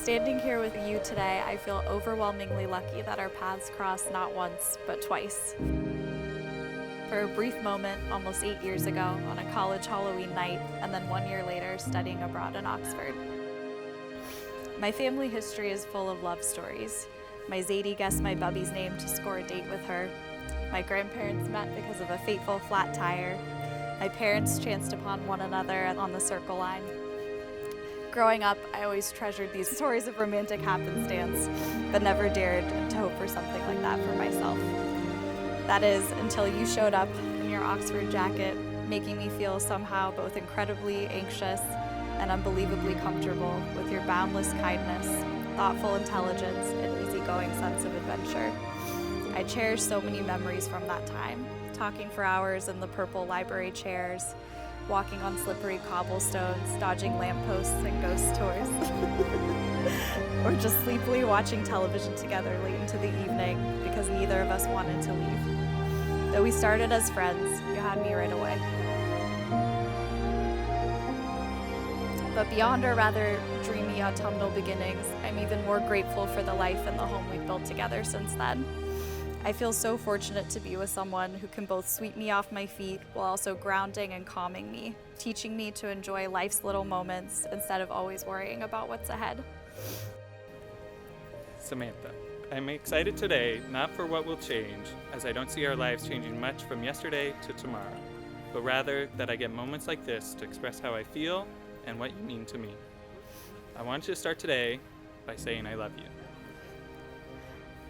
Standing here with you today, I feel overwhelmingly lucky that our paths crossed not once, but twice. For a brief moment, almost 8 years ago, on a college Halloween night, and then 1 year later, studying abroad in Oxford. My family history is full of love stories. My Zadie guessed my bubby's name to score a date with her. My grandparents met because of a fateful flat tire. My parents chanced upon one another on the circle line. Growing up, I always treasured these stories of romantic happenstance, but never dared to hope for something like that for myself. That is, until you showed up in your Oxford jacket, making me feel somehow both incredibly anxious and unbelievably comfortable with your boundless kindness, thoughtful intelligence, and easygoing sense of adventure. I cherish so many memories from that time, talking for hours in the purple library chairs, walking on slippery cobblestones, dodging lampposts and ghost tours, or just sleepily watching television together late into the evening because neither of us wanted to leave. Though we started as friends, you had me right away. But beyond our rather dreamy autumnal beginnings, I'm even more grateful for the life and the home we've built together since then. I feel so fortunate to be with someone who can both sweep me off my feet while also grounding and calming me, teaching me to enjoy life's little moments instead of always worrying about what's ahead. Samantha, I'm excited today, not for what will change, as I don't see our lives changing much from yesterday to tomorrow, but rather that I get moments like this to express how I feel and what you mean to me. I want you to start today by saying I love you.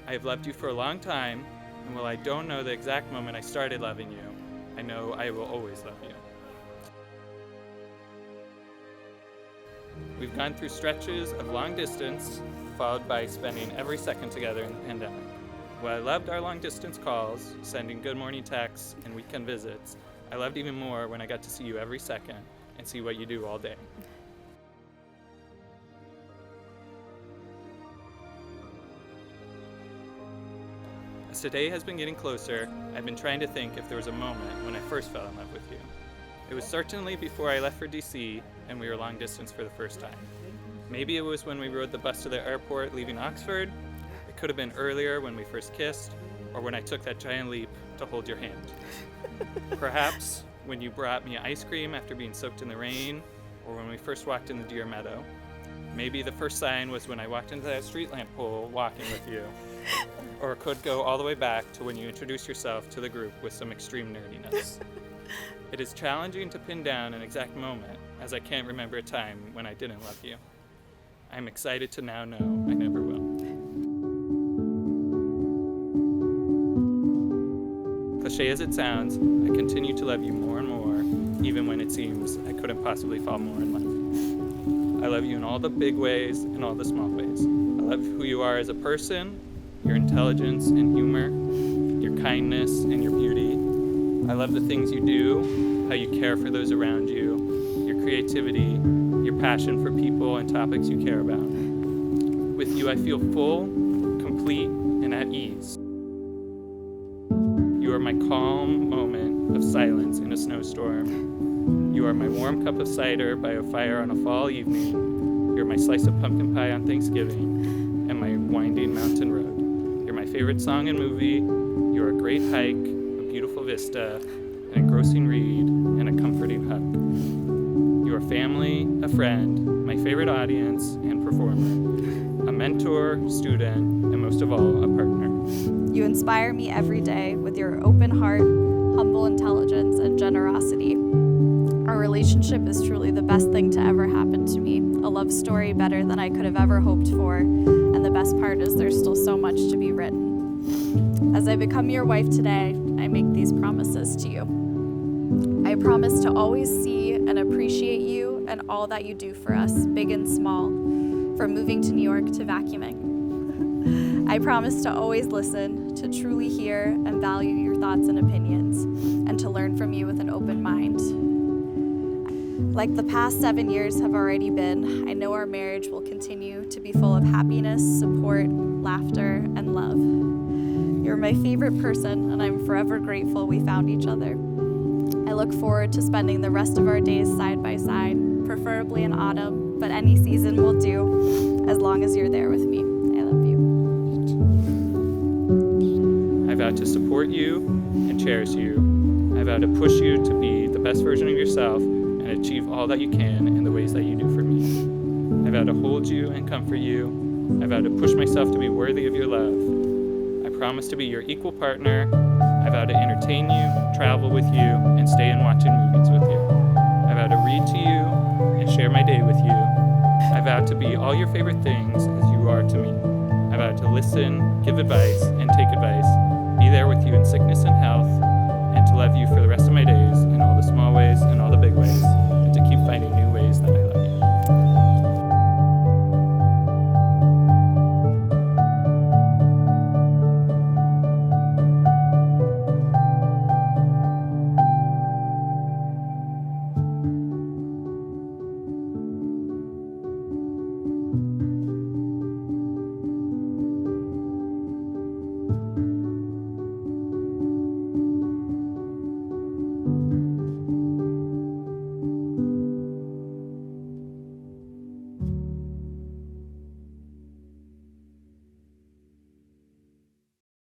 I have loved you for a long time, and while I don't know the exact moment I started loving you, I know I will always love you. We've gone through stretches of long distance, followed by spending every second together in the pandemic. While I loved our long distance calls, sending good morning texts, and weekend visits, I loved even more when I got to see you every second and see what you do all day. As today has been getting closer, I've been trying to think if there was a moment when I first fell in love with you. It was certainly before I left for DC and we were long distance for the first time. Maybe it was when we rode the bus to the airport leaving Oxford. It could have been earlier when we first kissed, or when I took that giant leap to hold your hand. Perhaps when you brought me ice cream after being soaked in the rain, or when we first walked in the deer meadow. Maybe the first sign was when I walked into that street lamp pole walking with you. Or it could go all the way back to when you introduced yourself to the group with some extreme nerdiness. It is challenging to pin down an exact moment, as I can't remember a time when I didn't love you. I'm excited to now know I never will. Cliche as it sounds, I continue to love you more and more, even when it seems I couldn't possibly fall more in love. I love you in all the big ways and all the small ways. I love who you are as a person, your intelligence and humor, your kindness and your beauty. I love the things you do, how you care for those around you, your creativity, your passion for people and topics you care about. With you, I feel full, complete, and at ease. You are my calm moment of silence in a snowstorm. You are my warm cup of cider by a fire on a fall evening. You're my slice of pumpkin pie on Thanksgiving, and my winding mountain road. You're my favorite song and movie. You're a great hike, a beautiful vista, an engrossing read, and a comforting hug. You are family, a friend, my favorite audience and performer, a mentor, student, and most of all, a partner. You inspire me every day with your open heart, humble intelligence, and generosity. Our relationship is truly the best thing to ever happen to me, a love story better than I could have ever hoped for, and the best part is there's still so much to be written. As I become your wife today, I make these promises to you. I promise to always see and appreciate you and all that you do for us, big and small, from moving to New York to vacuuming. I promise to always listen, to truly hear and value your thoughts and opinions, and to learn from you with an open mind. Like the past 7 years have already been, I know our marriage will continue to be full of happiness, support, laughter, and love. You're my favorite person, and I'm forever grateful we found each other. I look forward to spending the rest of our days side by side, preferably in autumn, but any season will do, as long as you're there with me. I love you. I vow to support you and cherish you. I vow to push you to be the best version of yourself and achieve all that you can in the ways that you do for me. I vow to hold you and comfort you. I vow to push myself to be worthy of your love. I promise to be your equal partner. I vow to entertain you, travel with you, and stay and watch movies with you. I vow to read to you and share my day with you. I vow to be all your favorite things as you are to me. I vow to listen, give advice, and take advice, be there with you in sickness and health, and to love you for the rest of my days in all the small ways and all the big ways, and to keep finding new ways that I love you.